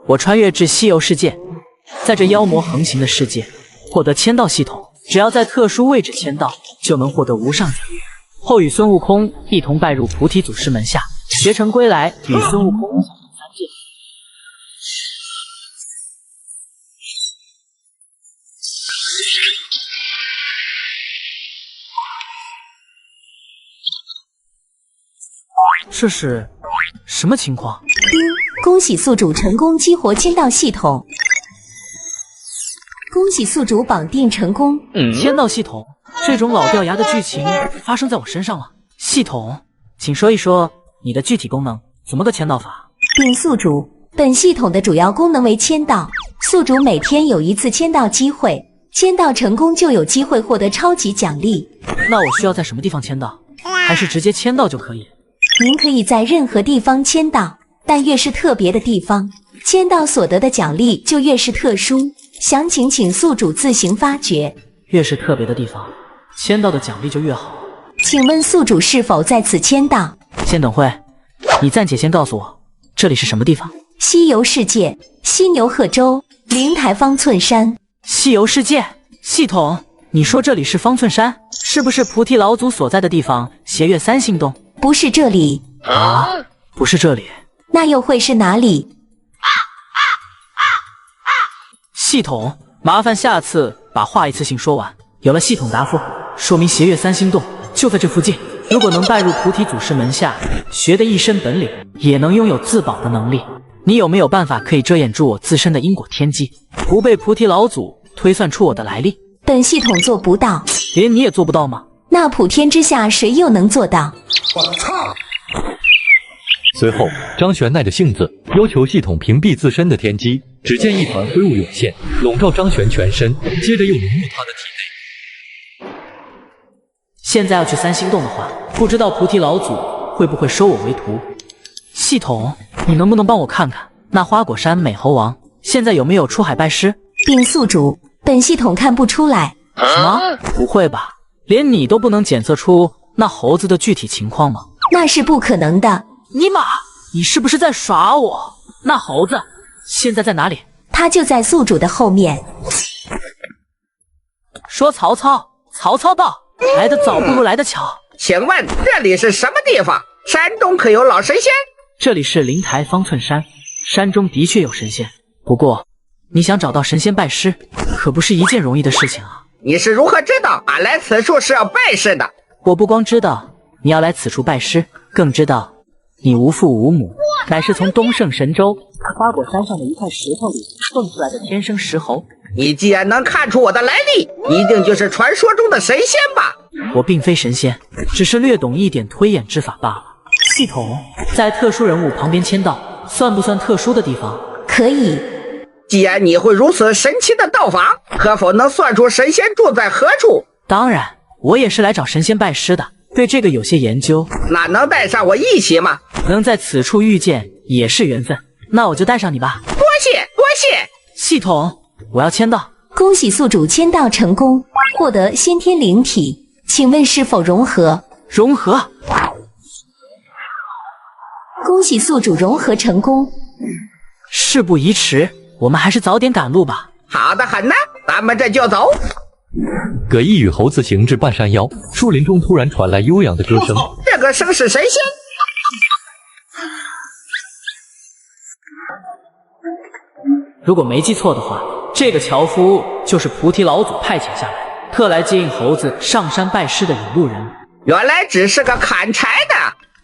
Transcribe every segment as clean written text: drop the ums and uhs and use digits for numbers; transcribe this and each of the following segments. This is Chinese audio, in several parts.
我穿越至西游世界，在这妖魔横行的世界，获得签到系统，只要在特殊位置签到，就能获得无上奖励。后与孙悟空一同拜入菩提祖师门下，学成归来，与孙悟空3界。这是什么情况？恭喜宿主成功激活签到系统，恭喜宿主绑定成功。签到系统，这种老掉牙的剧情发生在我身上了。系统，请说一说你的具体功能，怎么个签到法？宿主，本系统的主要功能为签到，宿主每天有1次签到机会，签到成功就有机会获得超级奖励。那我需要在什么地方签到？还是直接签到就可以？您可以在任何地方签到，但越是特别的地方，签到所得的奖励就越是特殊。详情请宿主自行发掘。越是特别的地方，签到的奖励就越好。请问宿主是否在此签到？先等会，你暂且先告诉我，这里是什么地方？西游世界，犀牛贺州，灵台方寸山。西游世界？系统，你说这里是方寸山，是不是菩提老祖所在的地方斜月3星洞？不是这里啊，不是这里，那又会是哪里？系统，麻烦下次把话一次性说完。有了系统答复，说明斜月3星洞就在这附近。如果能拜入菩提祖师门下，学得一身本领，也能拥有自保的能力。你有没有办法可以遮掩住我自身的因果天机，不被菩提老祖推算出我的来历？本系统做不到。连你也做不到吗？那普天之下谁又能做到？我操！随后，张璇耐着性子要求系统屏蔽自身的天机。只见一团灰雾涌现，笼罩张璇全身，接着又融入他的体内。现在要去3星洞的话，不知道菩提老祖会不会收我为徒？系统，你能不能帮我看看那花果山美猴王现在有没有出海拜师？宿主，本系统看不出来。什么？不会吧？连你都不能检测出那猴子的具体情况吗？那是不可能的。尼玛，你是不是在耍我？那猴子现在在哪里？他就在宿主的后面。说曹操，曹操到，来得早不如来得巧。请问这里是什么地方？山中可有老神仙？这里是灵台方寸山，山中的确有神仙，不过你想找到神仙拜师，可不是一件容易的事情啊。你是如何知道俺来此处是要拜师的？我不光知道你要来此处拜师，更知道你无父无母，乃是从东胜神州花果山上的一块石头里蹦出来的天生石猴。你既然能看出我的来历，一定就是传说中的神仙吧？我并非神仙，只是略懂一点推演之法罢了。系统，在特殊人物旁边签到，算不算特殊的地方？可以。既然你会如此神奇的道法，可否能算出神仙住在何处？当然，我也是来找神仙拜师的，对这个有些研究。那能带上我一起吗？能在此处遇见也是缘分，那我就带上你吧。多谢多谢。系统，我要签到。恭喜宿主签到成功，获得先天灵体，请问是否融合？融合。恭喜宿主融合成功。事不宜迟，我们还是早点赶路吧。好的很呢，咱们这就走。葛毅与猴子行至半山腰，树林中突然传来悠扬的歌声。这个声是神仙。如果没记错的话，这个樵夫就是菩提老祖派遣下来，特来接应猴子上山拜师的引路人。原来只是个砍柴的。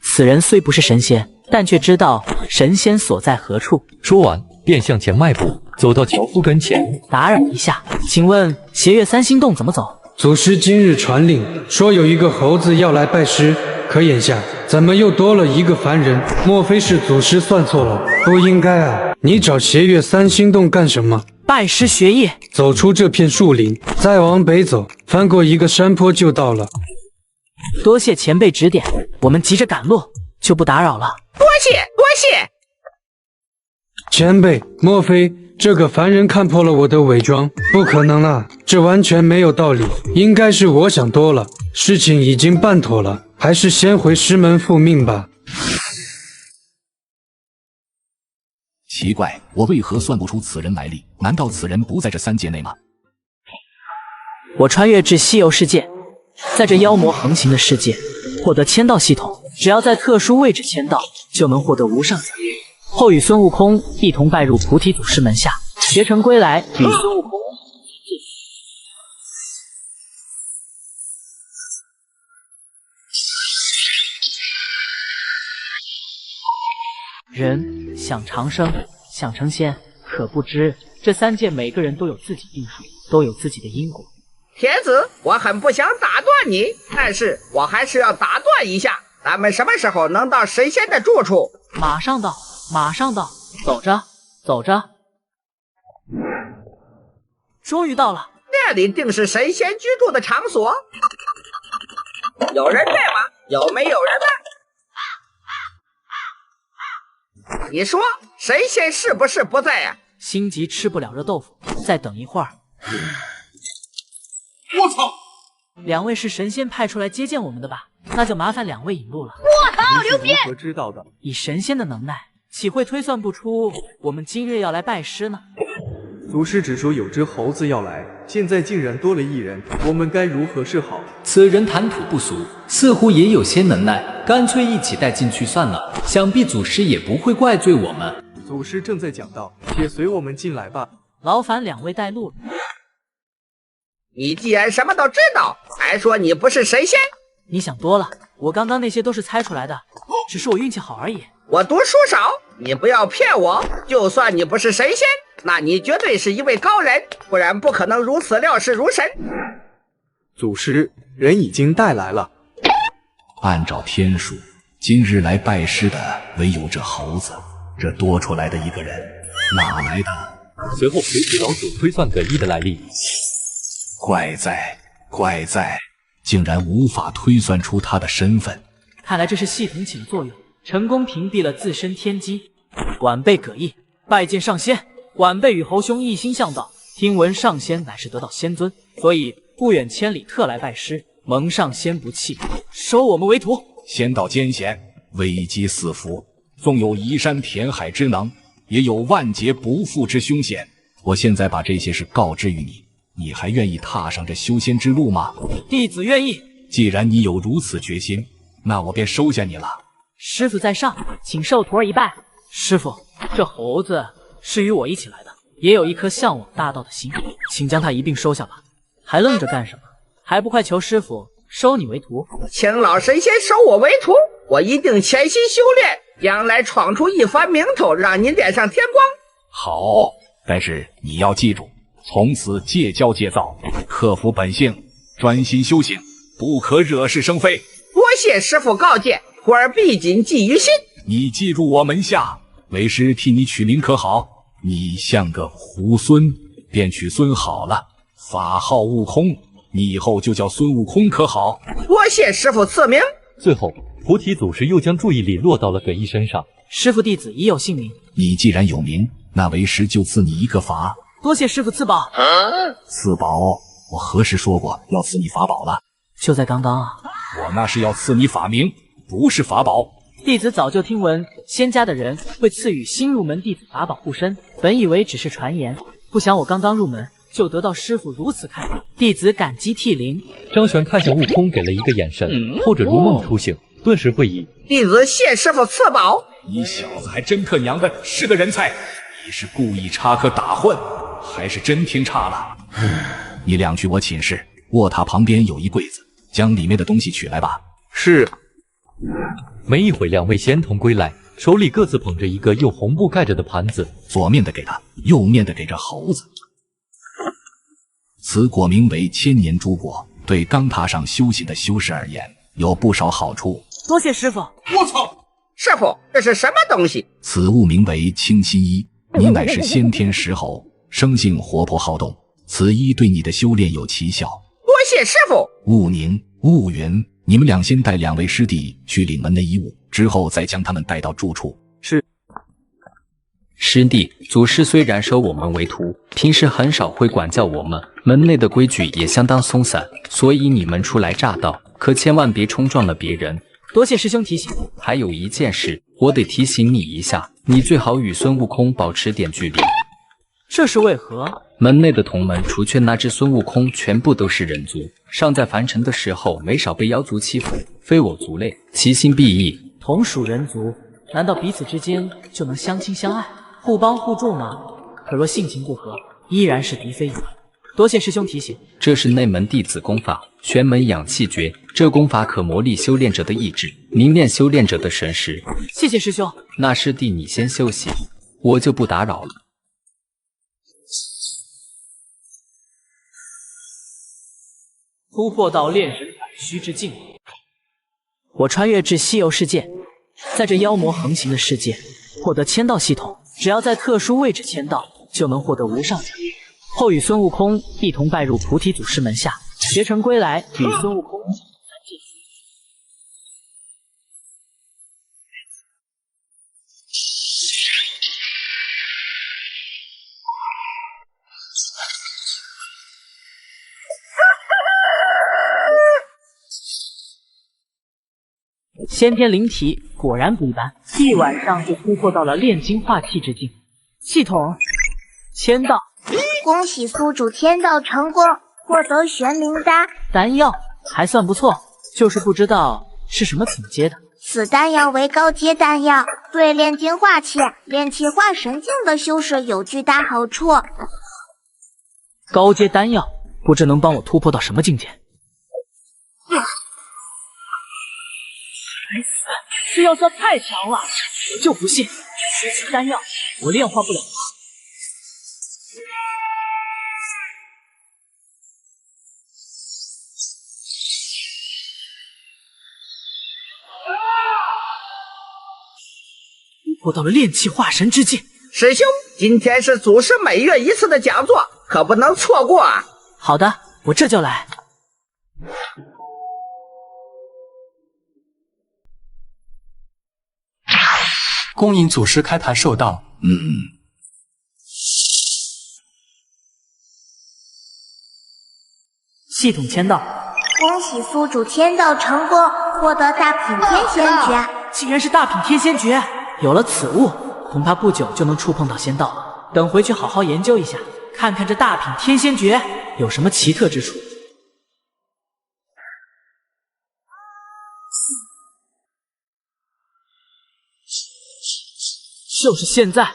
此人虽不是神仙，但却知道神仙所在何处。说完，便向前迈步，走到樵夫跟前。打扰一下，请问斜月3星洞怎么走？祖师今日传令，说有一个猴子要来拜师，可眼下怎么又多了一个凡人？莫非是祖师算错了？不应该啊！你找斜月3星洞干什么？拜师学艺。走出这片树林，再往北走，翻过一个山坡就到了。多谢前辈指点，我们急着赶路，就不打扰了。多谢多谢。前辈，莫非这个凡人看破了我的伪装？不可能啊，这完全没有道理，应该是我想多了。事情已经办妥了，还是先回师门复命吧。奇怪，我为何算不出此人来历？难道此人不在这3界内吗？我穿越至西游世界，在这妖魔横行的世界，获得签到系统，只要在特殊位置签到，就能获得无上奖励。后与孙悟空一同拜入菩提祖师门下，学成归来，与孙悟空。人想长生，想成仙，可不知这3界每个人都有自己定数，都有自己的因果。铁子，我很不想打断你，但是我还是要打断一下。咱们什么时候能到神仙的住处？马上到，马上到，走着，走着。终于到了，那里定是神仙居住的场所。有人在吗？有没有人呢？你说神仙是不是不在呀？心急吃不了热豆腐，再等一会儿。我操！2位是神仙派出来接见我们的吧？那就麻烦2位引路了。我操，牛逼！如何知道的？以神仙的能耐，岂会推算不出我们今日要来拜师呢？祖师只说有只猴子要来，现在竟然多了1人，我们该如何是好？此人谈吐不俗，似乎也有些能耐，干脆一起带进去算了。想必祖师也不会怪罪我们。祖师正在讲道，且随我们进来吧。劳烦2位带路了。你既然什么都知道，还说你不是神仙？你想多了，我刚刚那些都是猜出来的，只是我运气好而已。我读书少，你不要骗我。就算你不是神仙，那你绝对是一位高人，不然不可能如此料事如神。祖师，人已经带来了。按照天数，今日来拜师的唯有这猴子，这多出来的1个人哪来的？随后随之老祖推算葛一的来历。怪在，竟然无法推算出他的身份。看来这是系统起了作用，成功屏蔽了自身天机。晚辈葛毅拜见上仙。晚辈与猴兄一心向道，听闻上仙乃是得道仙尊，所以不远千里特来拜师，蒙上仙不弃，收我们为徒。仙道艰险，危机四伏，纵有移山填海之能，也有万劫不复之凶险。我现在把这些事告知于你，你还愿意踏上这修仙之路吗？弟子愿意。既然你有如此决心，那我便收下你了。师傅在上，请受徒儿一拜。师傅，这猴子是与我一起来的，也有一颗向往大道的心，请将他一并收下吧。还愣着干什么？还不快求师傅收你为徒？请老神仙收我为徒，我一定潜心修炼，将来闯出一番名头，让你脸上添光。好，但是你要记住，从此戒骄戒躁，克服本性，专心修行，不可惹是生非。多谢师傅告诫，徒儿必谨记于心。你记住我门下，为师替你取名可好？你像个猢狲，便取孙好了。法号悟空，你以后就叫孙悟空可好？多谢师傅赐名。最后，菩提祖师又将注意力落到了葛一身上。师傅弟子已有姓名。你既然有名，那为师就赐你一个法。多谢师傅赐宝。赐宝？我何时说过要赐你法宝了？就在刚刚啊！我那是要赐你法名，不是法宝。弟子早就听闻仙家的人会赐予新入门弟子法宝护身，本以为只是传言，不想我刚刚入门就得到师傅如此看法，弟子感激涕零。张璇看向悟空，给了一个眼神，后者如梦初醒，顿时会意。弟子谢师傅赐宝。你小子还真他娘的是个人才！你是故意插科打诨，还是真听差了？你俩去我寝室，卧榻旁边有一柜子，将里面的东西取来吧。是。没一会，2位仙童归来，手里各自捧着一个用红布盖着的盘子，左面的给他，右面的给这猴子。此果名为千年珠果，对刚踏上修行的修士而言，有不少好处。多谢师傅。我操！师傅，这是什么东西？此物名为清心衣，你乃是先天石猴，生性活泼好动，此衣对你的修炼有奇效。多谢师傅。雾宁、雾云，你们俩先带2位师弟去领门内衣物，之后再将他们带到住处。是。师弟，祖师虽然收我们为徒，平时很少会管教我们，门内的规矩也相当松散，所以你们初来乍到，可千万别冲撞了别人。多谢师兄提醒。还有一件事，我得提醒你一下，你最好与孙悟空保持点距离。这是为何？门内的同门，除却那只孙悟空，全部都是人族。尚在凡尘的时候，没少被妖族欺负，非我族类，其心必异。同属人族，难道彼此之间就能相亲相爱、互帮互助吗？可若性情不合，依然是敌非友。多谢师兄提醒。这是内门弟子功法，玄门养气诀。这功法可磨砺修炼者的意志，凝练修炼者的神识。谢谢师兄。那师弟你先休息，我就不打扰了。突破到炼神反虚之境，我穿越至西游世界，在这妖魔横行的世界，获得签到系统，只要在特殊位置签到，就能获得无上奖励。后与孙悟空一同拜入菩提祖师门下，学成归来，与孙悟空三剑。先天灵体果然不一般，一晚上就突破到了炼精化气之境。系统签到。恭喜宿主签到成功，获得玄灵丹。丹药还算不错，就是不知道是什么品阶的。此丹药为高阶丹药，对炼精化气、炼气化神境的修士有巨大好处。高阶丹药，不知能帮我突破到什么境界。该死，这药效太强了，我就不信区区丹药我炼化不了它。我到了炼气化神之境。师兄，今天是祖师每月一次的讲座，可不能错过啊！好的，我这就来。恭迎祖师开坛授道。系统签到。恭喜宿主签到成功，获得大品天仙诀。竟然是大品天仙诀！有了此物，恐怕不久就能触碰到仙道了。等回去好好研究一下，看看这大品天仙诀有什么奇特之处。就是现在！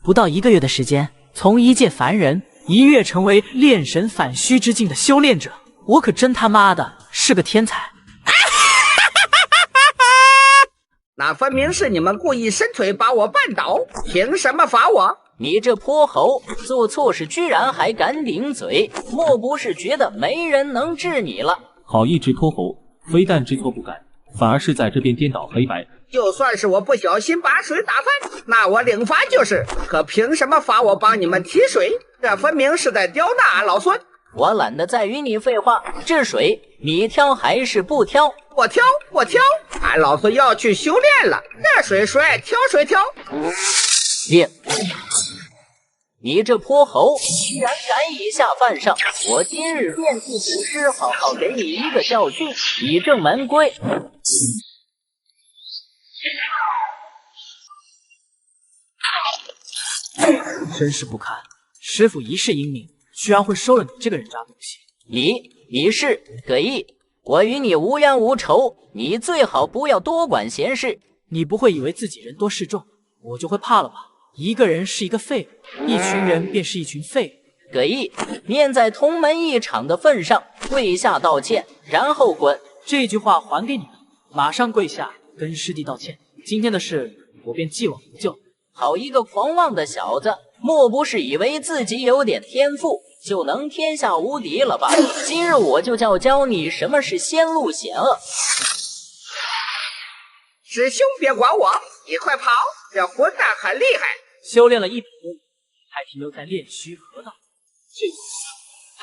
不到1个月的时间，从一介凡人一跃成为炼神反虚之境的修炼者，我可真他妈的是个天才！那分明是你们故意伸腿把我绊倒，凭什么罚我？你这泼猴，做错事居然还敢顶嘴，莫不是觉得没人能治你了？好一只泼猴，非但知错不改，反而是在这边颠倒黑白。就算是我不小心把水打翻，那我领罚就是。可凭什么罚我帮你们提水？这分明是在刁难俺老孙！我懒得再与你废话，这水你挑还是不挑？我挑，俺老孙要去修炼了，这水谁挑谁挑。练！你这泼猴，居然敢以下犯上！我今日便替祖师好好给你一个教训，以正门规。真是不堪！师傅一世英名，居然会收了你这个人渣东西！你是葛毅，我与你无冤无仇，你最好不要多管闲事。你不会以为自己人多势众，我就会怕了吧？一个人是一个废物，一群人便是一群废物。葛毅，念在同门一场的份上，跪下道歉，然后滚。这句话还给你了，马上跪下跟师弟道歉。今天的事我便既往不咎。好一个狂妄的小子，莫不是以为自己有点天赋就能天下无敌了吧？今日我就要教你什么是先路险恶。师兄别管我，你快跑！这混蛋很厉害。修炼了100多年，还停留在炼虚河道，这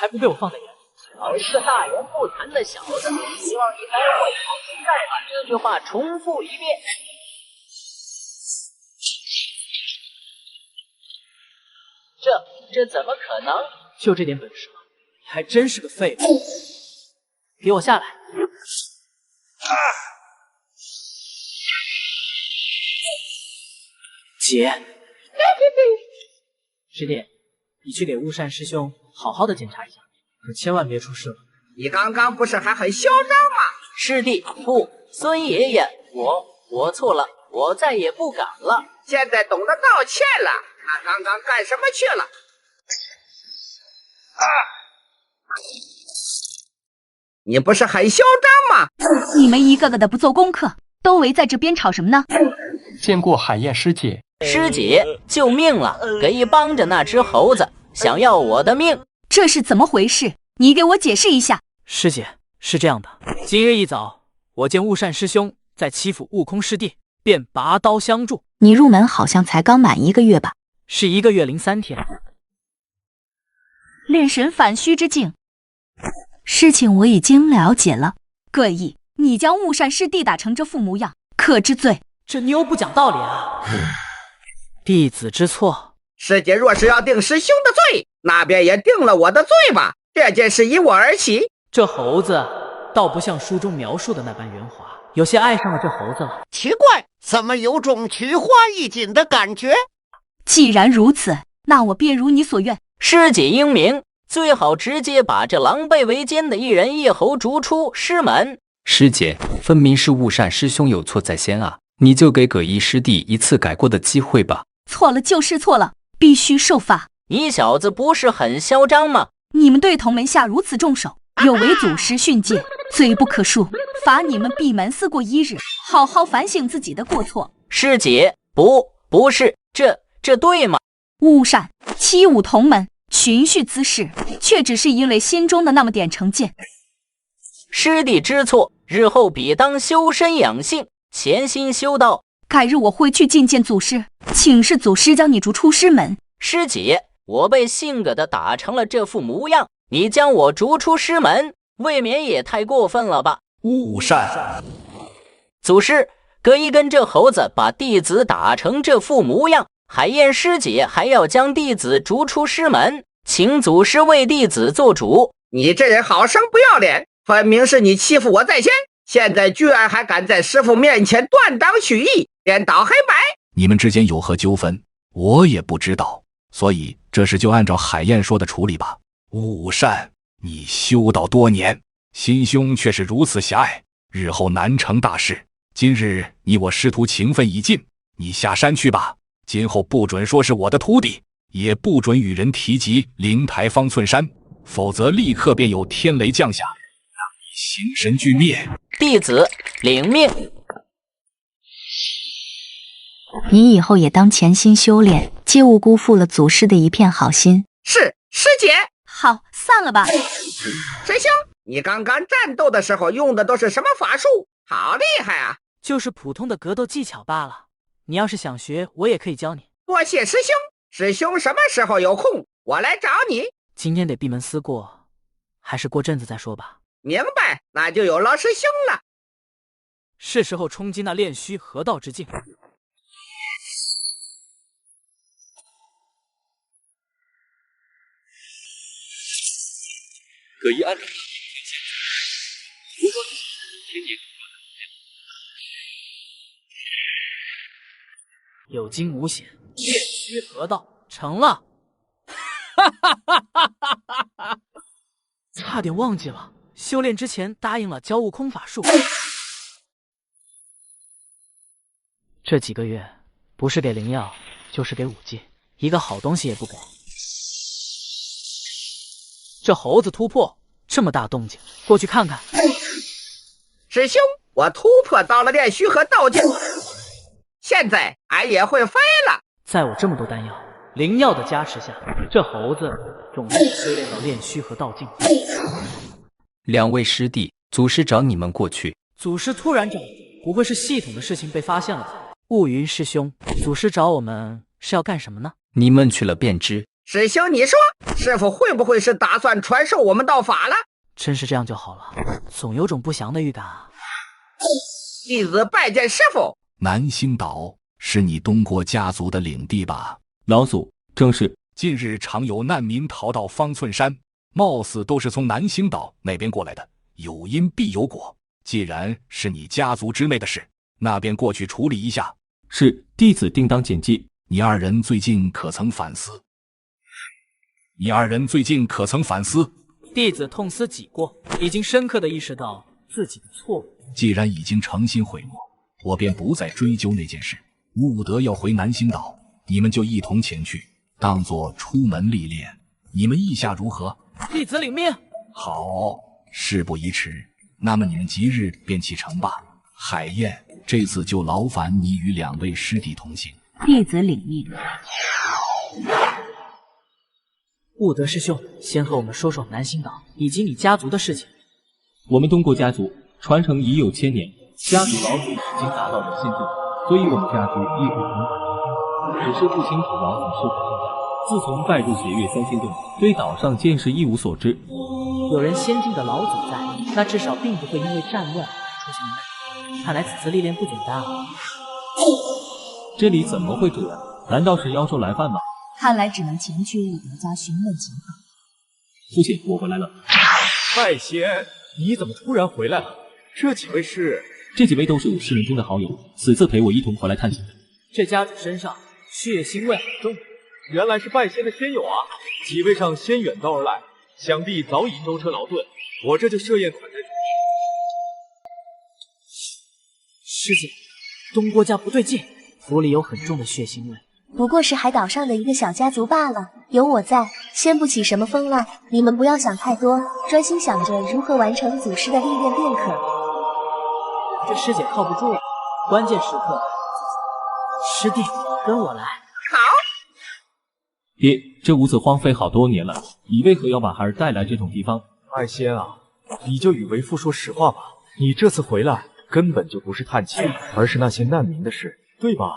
还不被我放在眼里。好一个大言不惭的小子！希望你待会再把这句话重复一遍。这怎么可能？就这点本事吗？还真是个废物！给我下来！姐，师弟，你去给雾善师兄好好的检查一下，可千万别出事了。你刚刚不是还很嚣张吗？师弟，不，孙爷爷，我错了，我再也不敢了。现在懂得道歉了，那刚刚干什么去了？你不是很嚣张吗？你们一个个的不做功课，都围在这边吵什么呢？见过海燕师姐。师姐，救命了！可以帮着那只猴子，想要我的命。这是怎么回事？你给我解释一下。师姐，是这样的，今日一早，我见雾善师兄在欺负悟空师弟，便拔刀相助。你入门好像才刚满1个月吧？是1个月零3天。炼神反虚之境，事情我已经了解了。各位，你将雾善师弟打成这副模样，可知罪？这妞不讲道理啊！弟子知错。师姐若是要定师兄的罪，那便也定了我的罪吧。这件事依我而起。这猴子倒不像书中描述的那般圆滑，有些爱上了这猴子了。奇怪，怎么有种菊花一紧的感觉？既然如此，那我便如你所愿。师姐英明，最好直接把这狼狈为奸的一人一猴逐出师门。师姐，分明是雾善师兄有错在先啊，你就给葛一师弟一次改过的机会吧。错了就是错了，必须受罚。你小子不是很嚣张吗？你们对同门下如此重手，有违祖师训诫，罪不可恕，罚你们闭门思过1日，好好反省自己的过错。师姐，不是，这对吗？雾善欺侮同门，循序滋事，却只是因为心中的那么点成见。师弟知错，日后必当修身养性，潜心修道。改日我会去觐见祖师，请示祖师将你逐出师门。师姐，我被性格的打成了这副模样，你将我逐出师门，未免也太过分了吧？雾善，祖师，可以跟这猴子把弟子打成这副模样，海燕师姐还要将弟子逐出师门，请祖师为弟子做主。你这人好生不要脸，分明是你欺负我在先，现在居然还敢在师父面前断章取义，颠倒黑白。你们之间有何纠纷，我也不知道，所以这事就按照海燕说的处理吧。雾善，你修道多年，心胸却是如此狭隘，日后难成大事。今日你我师徒情分已尽，你下山去吧，今后不准说是我的徒弟，也不准与人提及灵台方寸山，否则立刻便有天雷降下，让你形神俱灭。弟子领命。你以后也当潜心修炼，切勿辜负了祖师的一片好心。是，师姐。好，散了吧。师兄，你刚刚战斗的时候用的都是什么法术？好厉害啊！就是普通的格斗技巧罢了。你要是想学，我也可以教你。多谢师兄，师兄什么时候有空，我来找你。今天得闭门思过，还是过阵子再说吧。明白，那就有劳师兄了。是时候冲击那炼虚合道之境。可以按照有惊无险，炼虚合道成了。差点忘记了，修炼之前答应了教悟空法术。这几个月不是给灵药，就是给武技，一个好东西也不给。这猴子突破这么大动静，过去看看。师兄，我突破到了炼虚和道境，现在俺也会飞了。在我这么多丹药、灵药的加持下，这猴子终于修炼到炼虚和道境。两位师弟，祖师找你们过去。祖师突然找，不会是系统的事情被发现了吧？雾云师兄，祖师找我们是要干什么呢？你们去了便知。师兄，你说师傅会不会是打算传授我们道法了？真是这样就好了，总有种不祥的预感啊。弟子拜见师傅。南星岛是你东国家族的领地吧？老祖，正是。近日常有难民逃到方寸山，貌似都是从南星岛那边过来的，有因必有果。既然是你家族之内的事，那便过去处理一下。是，弟子定当谨记。你二人最近可曾反思？弟子痛思己过，已经深刻地意识到自己的错误。既然已经诚心悔过，我便不再追究那件事。悟得要回南星岛，你们就一同前去，当作出门历练。你们意下如何？弟子领命。好，事不宜迟，那么你们即日便启程吧。海燕，这次就劳烦你与2位师弟同行。弟子领命。悟德师兄，先和我们说说南星岛以及你家族的事情。我们东郭家族传承已有1000年，家族老祖已经达到了仙境，所以我们家族亦会统管，只是不清楚老祖是否正在。自从拜入邪月3星洞，对岛上剑事一无所知。有人仙境的老祖在，那至少并不会因为战乱出现问题。看来此次历练不简单啊！这里怎么会这样？难道是妖兽来犯吗？看来只能前去悟德家询问情况。父亲，我回来了。拜仙，你怎么突然回来了？这几位是？这几位都是我师门中的好友，此次陪我一同回来探险的。这家主身上血腥味很重。原来是拜仙的仙友啊！几位上仙远道而来，想必早已舟车劳顿，我这就设宴款待。师姐，东郭家不对劲，府里有很重的血腥味。不过是海岛上的一个小家族罢了，有我在，掀不起什么风浪。你们不要想太多，专心想着如何完成祖师的历练便可。这师姐靠不住了，关键时刻，师弟跟我来。好。爹，这屋子荒废好多年了，你为何要把孩儿带来这种地方？拜仙啊，你就与为父说实话吧，你这次回来根本就不是探亲，而是那些难民的事，对吧？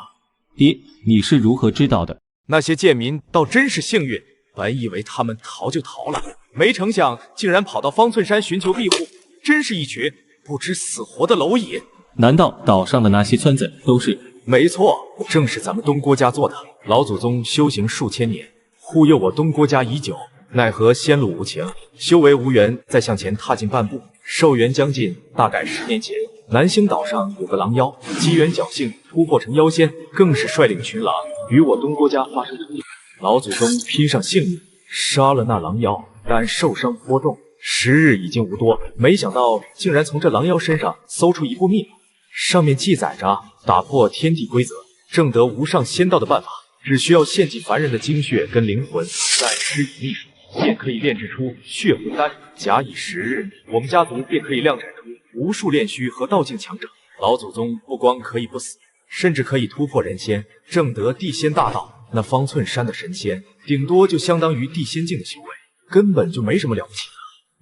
爹，你是如何知道的？那些贱民倒真是幸运，本以为他们逃就逃了，没成想竟然跑到方寸山寻求庇护，真是一群不知死活的蝼蚁。难道岛上的那些村子都是？没错，正是咱们东郭家做的。老祖宗修行数千年，护佑我东郭家已久，奈何仙路无情，修为无缘再向前踏进半步。寿元将近，大概10年前，南星岛上有个狼妖，机缘侥幸突破成妖仙，更是率领群狼与我东郭家发生冲突。老祖宗拼上性命杀了那狼妖，但受伤颇重，时日已经无多。没想到竟然从这狼妖身上搜出一部秘法，上面记载着打破天地规则，正得无上仙道的办法，只需要献祭凡人的精血跟灵魂，再施以秘术，便可以炼制出血魂丹。假以时日，我们家族便可以量产出无数炼虚和道境强者。老祖宗不光可以不死，甚至可以突破人仙，正得地仙大道。那方寸山的神仙，顶多就相当于地仙境的修为，根本就没什么了不起的。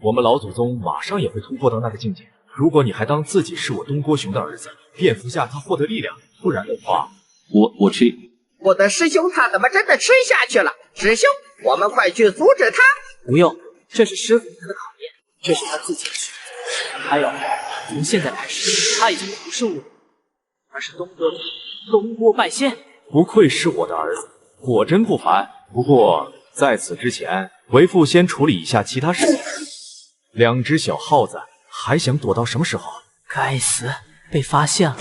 我们老祖宗马上也会突破到那个境界。如果你还当自己是我东郭雄的儿子，便服下他获得力量，不然的话，我吃。我的师兄他怎么真的吃下去了？师兄，我们快去阻止他！不用，这是师傅对他的考验，这是他自己的选择。还有，从现在开始，他已经不是我，而是东郭拜仙。不愧是我的儿子，果真不凡。不过在此之前，为父先处理一下其他事情。2只小耗子还想躲到什么时候？该死，被发现了！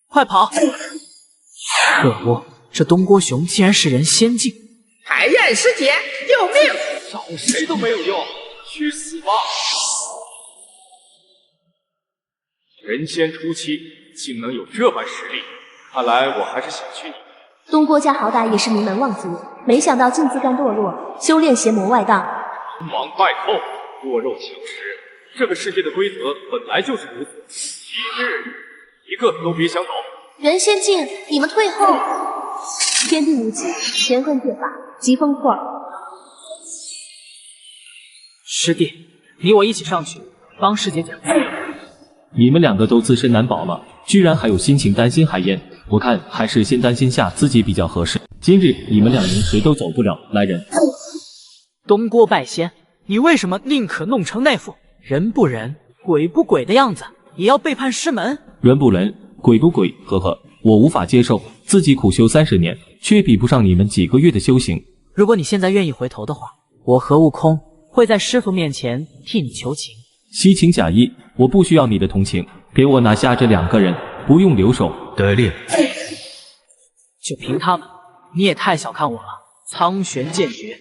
快跑！可恶，这东郭雄竟然是人仙境！海燕师姐，救命！找谁都没有用，去死吧！人仙初期竟能有这般实力，看来我还是小觑你。东郭家好歹也是名门望族，没想到竟自甘堕落，修炼邪魔外道。成王败寇，弱肉强食，这个世界的规则本来就是如此。今日一个都别想走！人仙境，你们退后！天地无极，乾坤剑法，疾风破耳。师弟，你我一起上去帮师姐讲。你们2个都自身难保了，居然还有心情担心海燕，我看还是先担心下自己比较合适。今日你们2人谁都走不了。来人！东郭拜仙，你为什么宁可弄成那副人不人、鬼不鬼的样子，也要背叛师门？人不人，鬼不鬼，呵呵，我无法接受，自己苦修30年，却比不上你们几个月的修行。如果你现在愿意回头的话，我和悟空会在师傅面前替你求情。虚情假意，我不需要你的同情，给我拿下这2个人，不用留手。得令。就凭他们，你也太小看我了。苍玄剑诀。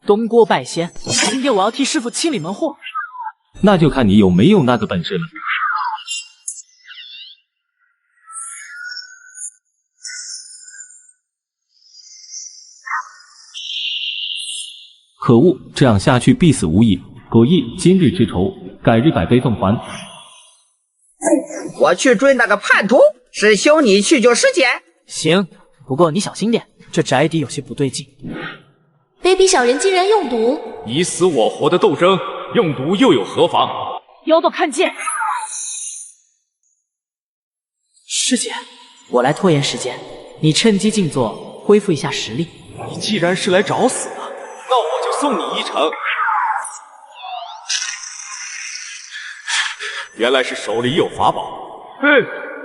东郭拜仙，今天我要替师傅清理门户。那就看你有没有那个本事了。可恶，这样下去必死无疑。葛毅，今日之仇，改日百倍奉还。我去追那个叛徒，师兄你去救师姐。行，不过你小心点，这宅邸有些不对劲。卑鄙小人竟然用毒！你死我活的斗争，用毒又有何妨？妖道看剑。师姐，我来拖延时间，你趁机静坐，恢复一下实力。你既然是来找死的，那我就送你一程。原来是手里有法宝，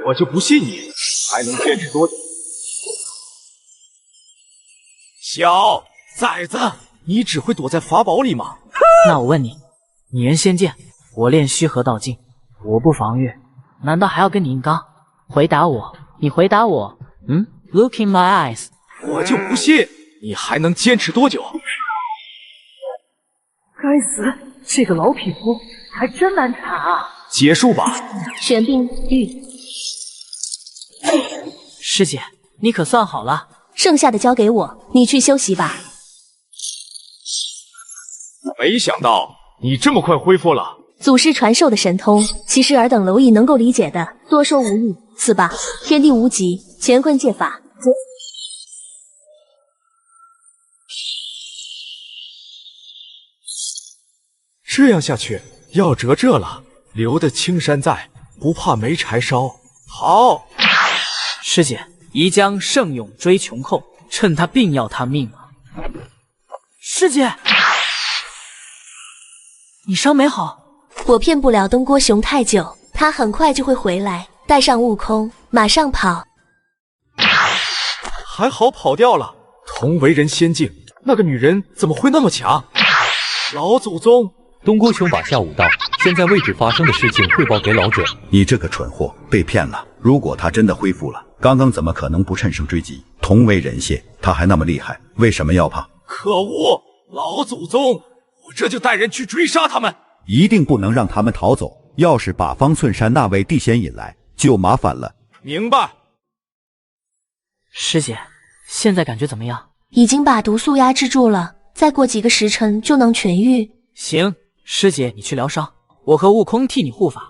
我就不信你还能坚持多久。小崽子，你只会躲在法宝里吗？那我问你，拟人仙剑，我练虚合道境，我不防御，难道还要跟你硬刚？回答我，你回答我。Look in my eyes。我就不信你还能坚持多久。该死，这个老匹夫还真难缠啊！结束吧。玄冰玉。师姐，你可算好了。剩下的交给我，你去休息吧。没想到你这么快恢复了。祖师传授的神通，其实尔等蝼蚁能够理解的，多说无益。死吧，天地无极，乾坤借法。这样下去要折这了，留得青山在，不怕没柴烧。好，师姐，宜将圣勇追穷寇，趁他病要他命啊！师姐，你伤没好。我骗不了东郭熊太久，他很快就会回来，带上悟空，马上跑。还好跑掉了。同为人仙境，那个女人怎么会那么强？老祖宗！东郭熊把下武道现在位置发生的事情汇报给老者。你这个蠢货，被骗了。如果他真的恢复了，刚刚怎么可能不趁胜追击？同为人仙，他还那么厉害，为什么要怕？可恶！老祖宗，我这就带人去追杀他们。一定不能让他们逃走。要是把方寸山那位地仙引来，就麻烦了。明白。师姐，现在感觉怎么样？已经把毒素压制住了，再过几个时辰就能痊愈。行，师姐你去疗伤，我和悟空替你护法。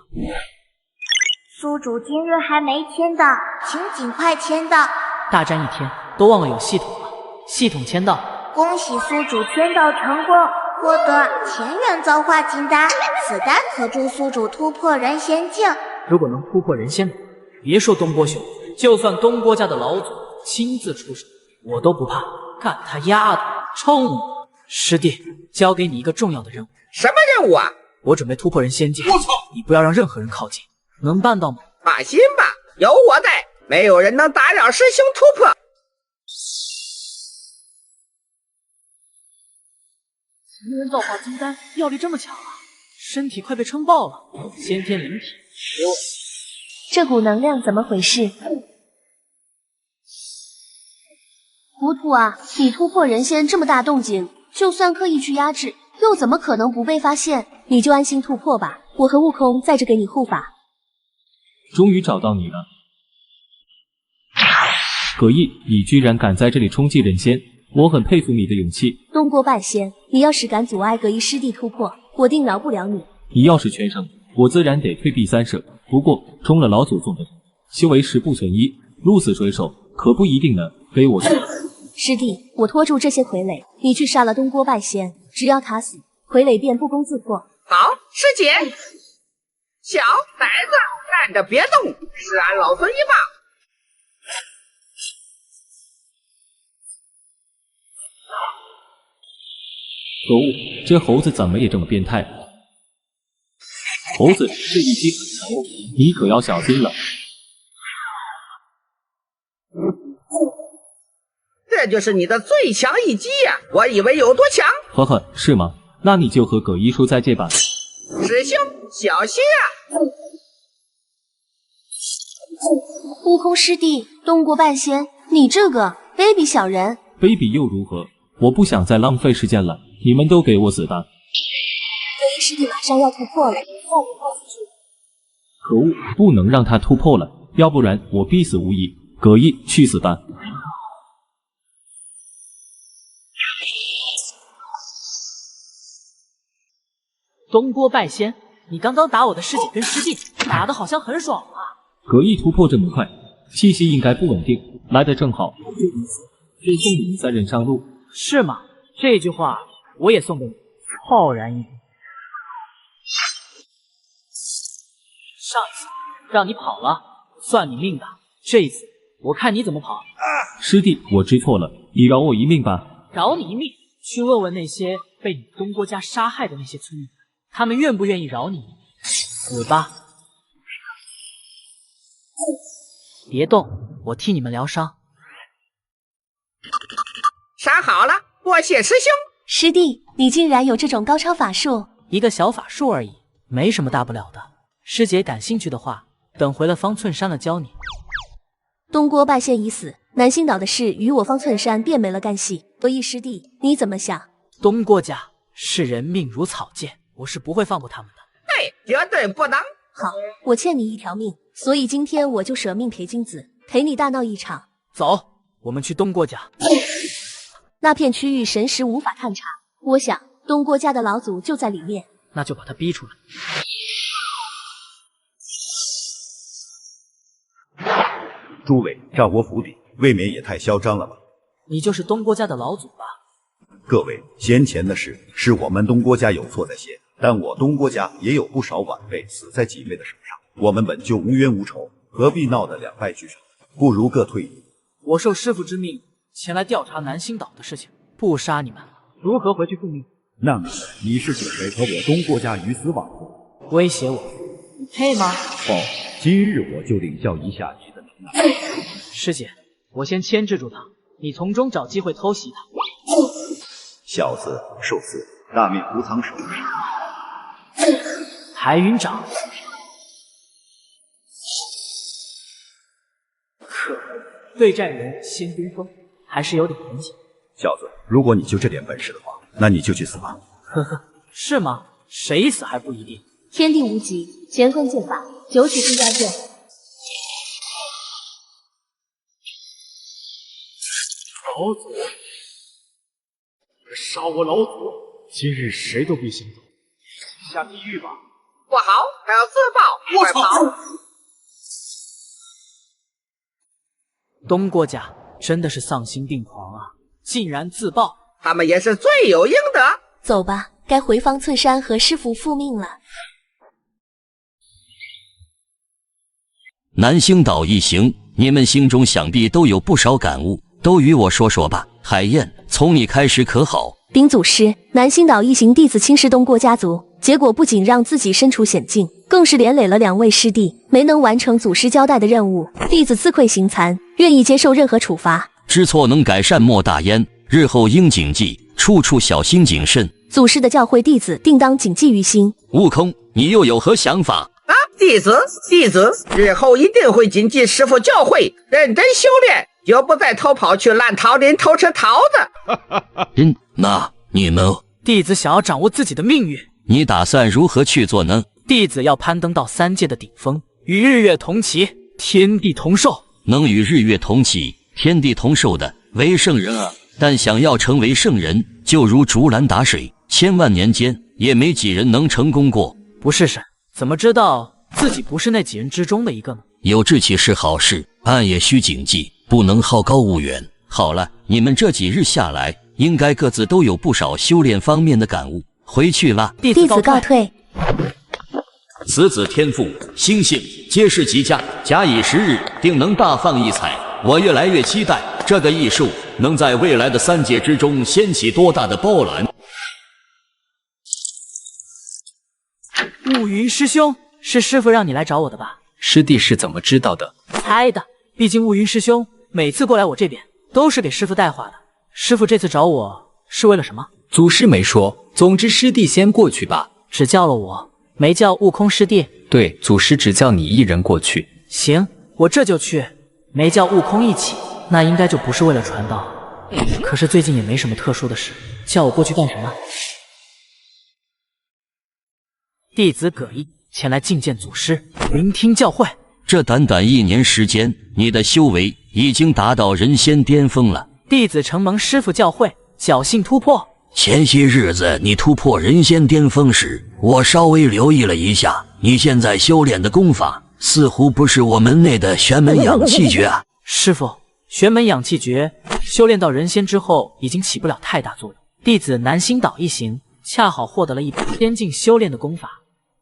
宿主今日还没签到，请尽快签到。大战1天，都忘了有系统了。系统签到。恭喜宿主签到成功，获得前元造化金丹，此丹可助宿主突破人仙境。如果能突破人仙，别说东郭熊，就算东郭家的老祖亲自出手，我都不怕。干他丫的，冲！师弟，交给你一个重要的任务。什么任务啊？我准备突破人仙境。我操！你不要让任何人靠近，能办到吗？放心吧，有我在，没有人能打扰师兄突破。前元造化金丹药力这么强啊！身体快被撑爆了，先天灵体，给我。这股能量怎么回事？糊涂啊！你突破人仙这么大动静，就算刻意去压制，又怎么可能不被发现？你就安心突破吧，我和悟空在这给你护法。终于找到你了，葛毅，你居然敢在这里冲击人仙，我很佩服你的勇气。东郭拜仙，你要是敢阻碍葛毅师弟突破，我定饶不了你。你要是全胜，我自然得退避三舍。不过中了老祖宗的修为十不存一，鹿死谁手可不一定呢。给我去。师弟，我拖住这些傀儡，你去杀了东郭拜仙，只要他死，傀儡便不攻自破。好，师姐。小崽子，站着别动，是俺老孙一棒。可恶，这猴子怎么也这么变态？猴子，这一击很残酷，你可要小心了。这就是你的最强一击呀！我以为有多强。呵呵，是吗？那你就和葛一叔再借吧。师兄，小心啊！悟空师弟，东郭半仙，你这个卑鄙小人！卑鄙又如何？我不想再浪费时间了，你们都给我死吧！葛一师弟马上要突破了，放我过去。可恶，不能让他突破了，要不然我必死无疑。葛一，去死吧！东郭拜仙，你刚刚打我的师姐跟师弟，打得好像很爽啊！葛一突破这么快，气息应该不稳定，来得正好，就如此，就送你们3人上路。是吗？这句话我也送给你，浩然一笔。上一次让你跑了，算你命大，这一次我看你怎么跑。师弟，我知错了，你饶我一命吧。饶你一命？去问问那些被你东郭家杀害的那些村民，他们愿不愿意饶你？死吧！别动，我替你们疗伤。伤好了，多谢师兄。师弟，你竟然有这种高超法术？一个小法术而已，没什么大不了的。师姐感兴趣的话，等回了方寸山了教你。东郭拜仙已死，南星岛的事与我方寸山便没了干系。所以师弟，你怎么想？东郭家视人命如草芥，我是不会放过他们的。对，绝对不能。好，我欠你一条命，所以今天我就舍命陪金子，陪你大闹一场。走，我们去东郭家。那片区域神识无法探查，我想东郭家的老祖就在里面。那就把他逼出来。诸位，战我府邸，未免也太嚣张了吧？你就是东郭家的老祖吧？各位，先前的事是我们东郭家有错在先，但我东郭家也有不少晚辈死在几位的手上，我们本就无冤无仇，何必闹得两败俱伤？不如各退一步。我受师父之命前来调查南星岛的事情，不杀你们，如何回去复命？那么你是准备和我东郭家鱼死网破？威胁我，你配吗？好，今日我就领教一下你的能耐。师姐，我先牵制住他，你从中找机会偷袭他。小子，受刺，大面无藏手。海云掌，可恶，对战人先冰封，还是有点年纪。小子，如果你就这点本事的话，那你就去死吧。呵呵，是吗？谁死还不一定。天地无极，乾坤剑法，九曲地下剑。老祖，杀我老祖！今日谁都别想走，下地狱吧！不好，他要自爆！快跑！东郭家真的是丧心病狂啊，竟然自爆！他们也是罪有应得。走吧，该回方寸山和师傅复命了。南星岛一行，你们心中想必都有不少感悟，都与我说说吧。海燕，从你开始可好？禀祖师，南星岛一行弟子轻视东郭家族，结果不仅让自己身处险境，更是连累了2位师弟，没能完成祖师交代的任务，弟子自愧形残，愿意接受任何处罚。知错能改善莫大焉，日后应谨记，处处小心谨慎。祖师的教诲，弟子定当谨记于心。悟空，你又有何想法？弟子，日后一定会谨记师父教诲，认真修炼，绝不再偷跑去烂桃林偷吃桃子。那你呢？弟子想要掌握自己的命运。你打算如何去做呢？弟子要攀登到3界的顶峰，与日月同齐，天地同寿。能与日月同齐，天地同寿的为圣人啊！但想要成为圣人，就如竹篮打水，千万年间也没几人能成功过。不试试，怎么知道自己不是那几人之中的一个呢？有志气是好事，暗也需谨记，不能好高骛远。好了，你们这几日下来，应该各自都有不少修炼方面的感悟。回去啦，弟子告退。此子天赋心性皆是极佳，假以时日，定能大放异彩。我越来越期待这个艺术能在未来的3界之中掀起多大的波澜。雾云师兄，是师父让你来找我的吧？师弟是怎么知道的？猜的，毕竟雾云师兄每次过来我这边都是给师傅带话的。师傅这次找我是为了什么？祖师没说，总之师弟先过去吧。只叫了我，没叫悟空师弟。对，祖师只叫你一人过去。行，我这就去。没叫悟空一起，那应该就不是为了传道。可是最近也没什么特殊的事，叫我过去干什么？弟子葛毅前来觐见祖师，聆听教诲。这短短1年时间，你的修为已经达到人仙巅峰了。弟子承蒙师父教诲，侥幸突破。前些日子你突破人仙巅峰时，我稍微留意了一下，你现在修炼的功法似乎不是我门内的玄门养气诀啊。师父，玄门养气诀修炼到人仙之后，已经起不了太大作用。弟子南星岛一行恰好获得了一把仙境修炼的功法，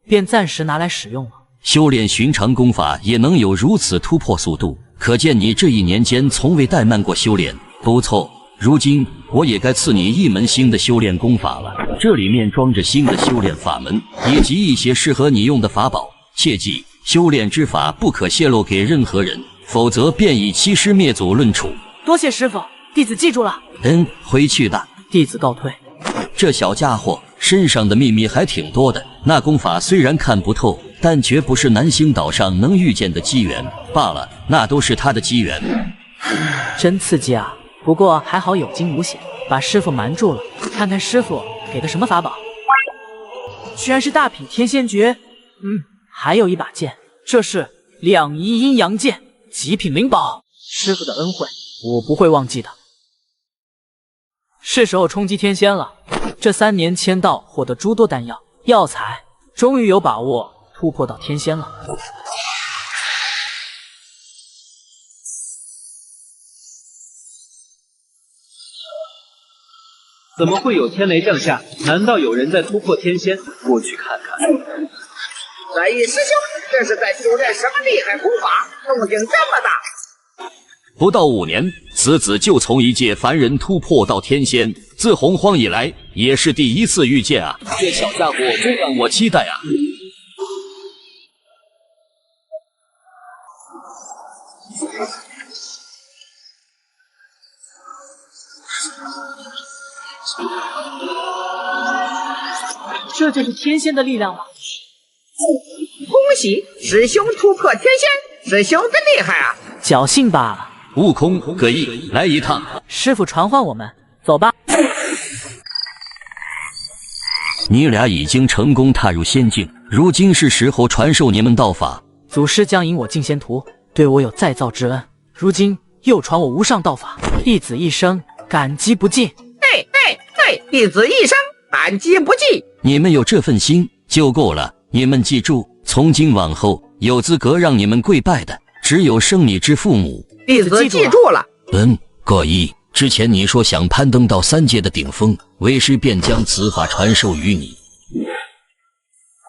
便暂时拿来使用了。修炼寻常功法也能有如此突破速度，可见你这1年间从未怠慢过修炼。不错，如今我也该赐你一门新的修炼功法了，这里面装着新的修炼法门，以及一些适合你用的法宝。切记，修炼之法不可泄露给任何人，否则便以欺师灭祖论处。多谢师父，弟子记住了。回去吧。弟子告退。这小家伙身上的秘密还挺多的，那功法虽然看不透，但绝不是南星岛上能遇见的机缘罢了，那都是他的机缘。真刺激啊！不过还好有惊无险，把师傅瞒住了。看看师傅给的什么法宝，居然是大品天仙诀。还有一把剑，这是两仪阴阳剑，极品灵宝。师傅的恩惠我不会忘记的。是时候冲击天仙了。这3年签到获得诸多丹药药材，终于有把握突破到天仙了。怎么会有天雷降下？难道有人在突破天仙？过去看看。在意师兄，这是在修炼什么厉害功法？动静这么大！不到5年，此子就从一介凡人突破到天仙，自洪荒以来也是第一次遇见啊！这小家伙真让我期待啊！这就是天仙的力量吗？恭喜师兄突破天仙，师兄真厉害啊！侥幸罢了。悟空、葛毅，来一趟。师父传唤我们，走吧。你俩已经成功踏入仙境，如今是时候传授你们道法。祖师将引我进仙途，对我有再造之恩，如今又传我无上道法，弟子一生感激不尽。对，弟子一生感激不尽。你们有这份心就够了。你们记住，从今往后，有资格让你们跪拜的，只有生你之父母。弟子记住了。葛毅，之前你说想攀登到3界的顶峰，为师便将此法传授于你。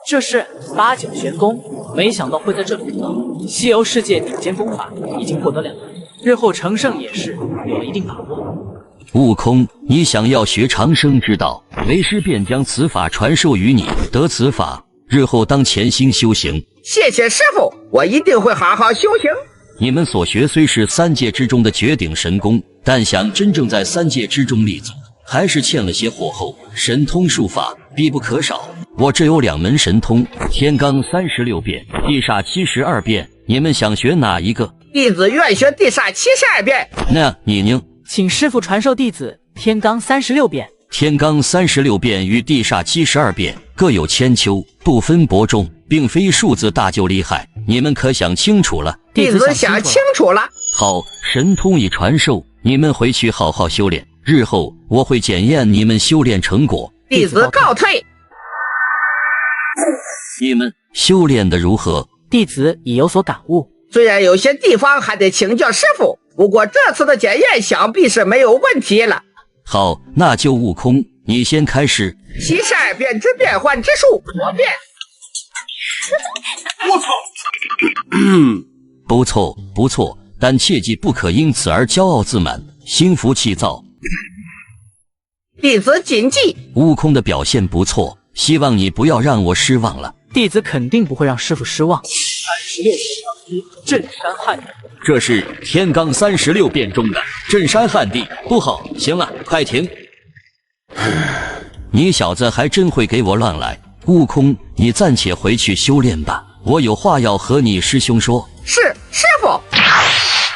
这是8九玄功，没想到会在这里得到。西游世界顶尖功法已经获得2门，日后成圣也是有了一定把握。悟空，你想要学长生之道，为师便将此法传授于你。得此法，日后当潜心修行。谢谢师父，我一定会好好修行。你们所学虽是3界之中的绝顶神功，但想真正在3界之中立足，还是欠了些火候。神通术法必不可少。我这有2门神通，天罡36变，地煞72变。你们想学哪一个？弟子愿学地煞72变。那你呢？请师父传授弟子天罡36变。天罡36变与地煞72变各有千秋，不分伯仲，并非数字大就厉害。你们可想清楚了？弟子想清楚了。好，神通已传授，你们回去好好修炼，日后我会检验你们修炼成果。弟子告退。你们修炼的如何？弟子已有所感悟，虽然有些地方还得请教师父，不过这次的检验想必是没有问题了。好，那就悟空，你先开始。72变之变幻之术，我变。我操！不错，但切记不可因此而骄傲自满，心浮气躁。弟子谨记。悟空的表现不错，希望你不要让我失望了。弟子肯定不会让师父失望。36镇山旱地。这是天罡36变中的镇山旱地，不好！行了，快停！你小子还真会给我乱来。悟空，你暂且回去修炼吧，我有话要和你师兄说。是，师傅。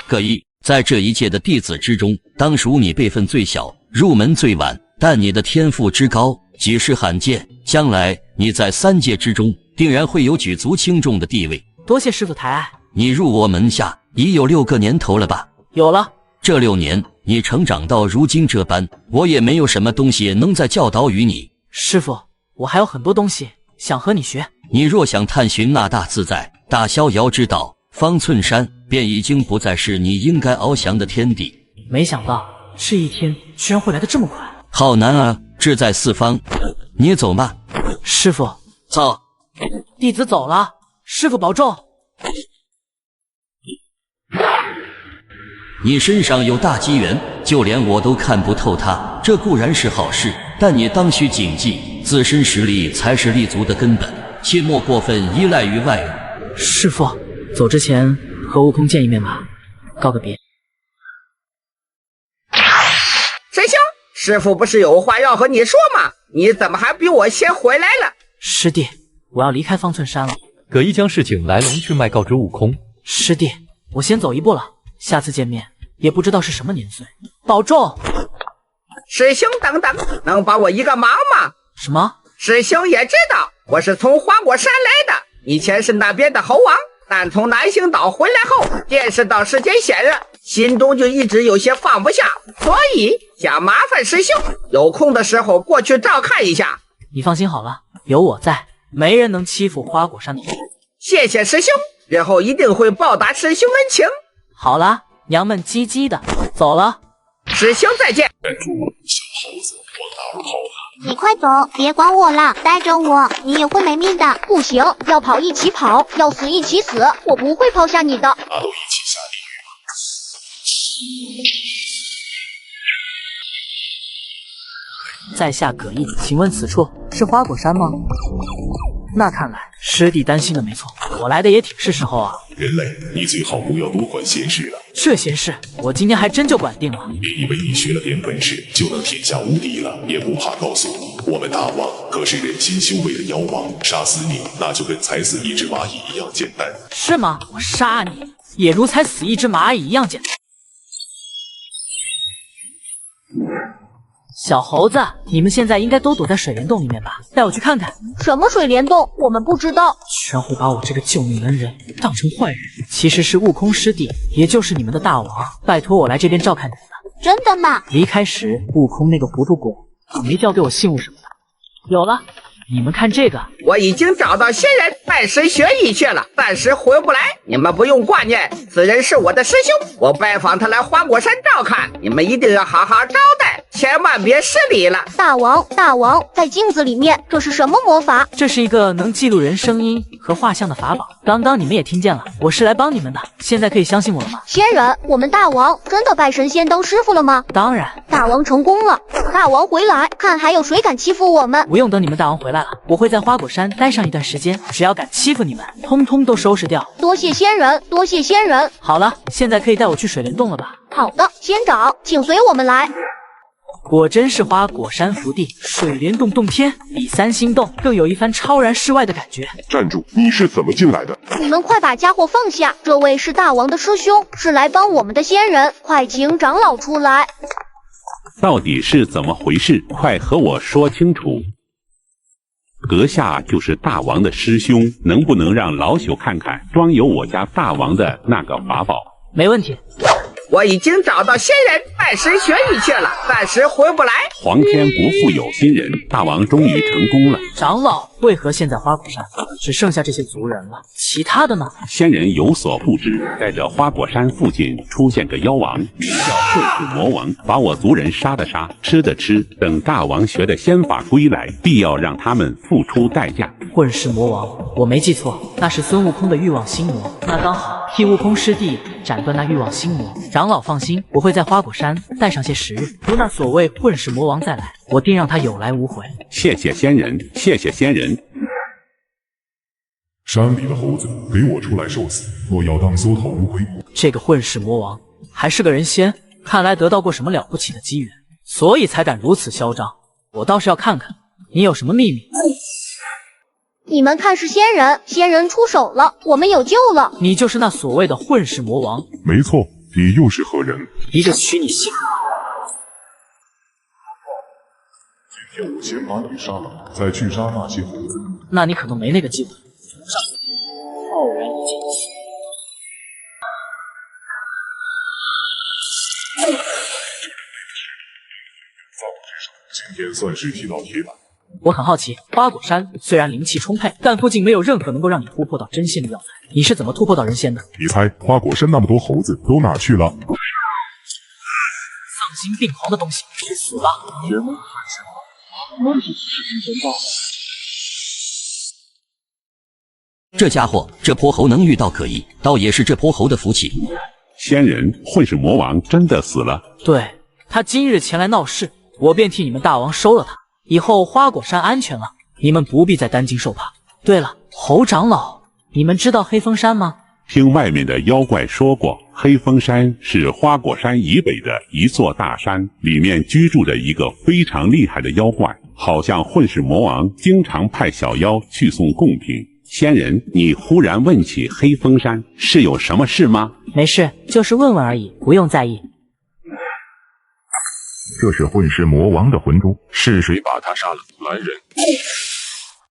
葛一，在这一届的弟子之中，当属你辈分最小，入门最晚，但你的天赋之高，几世罕见。将来你在3界之中，定然会有举足轻重的地位。多谢师傅抬爱。你入我门下已有6个年头了吧？有了。这6年，你成长到如今这般，我也没有什么东西能再教导于你。师傅，我还有很多东西想和你学。你若想探寻那大自在、大逍遥之道，方寸山便已经不再是你应该翱翔的天地。没想到这一天居然会来得这么快。好难啊，志在四方。你走吧。师傅。走。弟子走了，师傅保重。你身上有大机缘，就连我都看不透它，这固然是好事，但你当需谨记，自身实力才是立足的根本，切莫过分依赖于外物。师傅，走之前和悟空见一面吧，告个别。师兄，师傅不是有话要和你说吗？你怎么还比我先回来了？师弟，我要离开方寸山了。葛一将事情来龙去脉告知悟空。师弟，我先走一步了，下次见面也不知道是什么年岁，保重。师兄等等，能帮我一个忙吗？什么？师兄也知道我是从花果山来的，以前是那边的猴王，但从南星岛回来后，见识到世间险恶，心中就一直有些放不下，所以想麻烦师兄有空的时候过去照看一下。你放心好了，有我在，没人能欺负花果山的猴。谢谢师兄，日后一定会报答师兄恩情。好了，娘们唧唧的，走了。师兄再见。小猴子往哪儿跑啊？你快走，别管我了，带着我，你也会没命的。不行，要跑一起跑，要死一起死，我不会抛下你的。那都一起下地狱吧。在下葛毅，请问此处是花果山吗？那看来师弟担心的没错，我来的也挺是时候啊。人类，你最好不要多管闲事了。这闲事我今天还真就管定了。别以为你学了点本事就能天下无敌了，也不怕告诉你，我们大王可是人心修为的妖王，杀死你那就跟踩死一只蚂蚁一样简单。是吗？我杀你也如踩死一只蚂蚁一样简单。小猴子，你们现在应该都躲在水帘洞里面吧？带我去看看。什么水帘洞？我们不知道。居然会把我这个救命恩人当成坏人，其实是悟空师弟，也就是你们的大王，拜托我来这边照看你们的。真的吗？离开时，悟空那个糊涂狗没交给我信物什么的。有了，你们看这个，我已经找到仙人拜师学艺去了，暂时回不来，你们不用挂念，此人是我的师兄，我拜访他来花果山照看，你们一定要好好招待，千万别失礼了。大王，在镜子里面，这是什么魔法？这是一个能记录人声音和画像的法宝，刚刚你们也听见了，我是来帮你们的，现在可以相信我了吗？仙人，我们大王真的拜神仙当师傅了吗？当然。大王成功了，大王回来，看还有谁敢欺负我们？不用等你们大王回来了，我会在花果山待上一段时间，只要敢欺负你们，通通都收拾掉。多谢仙人，多谢仙人。好了，现在可以带我去水帘洞了吧？好的，仙长，请随我们来。果真是花果山福地，水帘洞洞天，比3星洞更有一番超然世外的感觉。站住！你是怎么进来的？你们快把家伙放下！这位是大王的师兄，是来帮我们的仙人，快请长老出来。到底是怎么回事？快和我说清楚。阁下就是大王的师兄，能不能让老朽看看装有我家大王的那个法宝？没问题。我已经找到仙人拜师学艺去了，暂时回不来。皇天不负有心人，大王终于成功了。长老为何现在花果山只剩下这些族人了？其他的呢？仙人有所不知，在这花果山附近出现个妖王，名叫混世魔王，把我族人杀的杀，吃的吃。等大王学的仙法归来，必要让他们付出代价。混世魔王，我没记错，那是孙悟空的欲望心魔。那刚好替悟空师弟斩断那欲望心魔。长老放心，我会在花果山待上些时日，如那所谓混世魔王再来，我定让他有来无回。谢谢仙人，谢谢仙人。山里的猴子，给我出来受死！若要当缩头乌龟，这个混世魔王还是个人仙，看来得到过什么了不起的机缘，所以才敢如此嚣张。我倒是要看看你有什么秘密。你们看是仙人，仙人出手了，我们有救了。你就是那所谓的混世魔王？没错，你又是何人？一个取你性命。今天我先把你杀了，再去杀那些猴子。那你可能没那个机会。浩然已经今天算是踢到铁板。我很好奇，花果山虽然灵气充沛，但附近没有任何能够让你突破到真仙的药材，你是怎么突破到人仙的？你猜花果山那么多猴子都哪去了？丧心病狂的东西，去死吧！天哪！这家伙，这泼猴能遇到可疑，倒也是这泼猴的福气。仙人混世魔王真的死了？对，他今日前来闹事，我便替你们大王收了他。以后花果山安全了，你们不必再担惊受怕。对了，侯长老，你们知道黑风山吗？听外面的妖怪说过，黑风山是花果山以北的一座大山，里面居住着一个非常厉害的妖怪，好像混世魔王经常派小妖去送贡品。仙人，你忽然问起黑风山，是有什么事吗？没事，就是问问而已，不用在意。这是混世魔王的魂珠，是谁把他杀了？来人！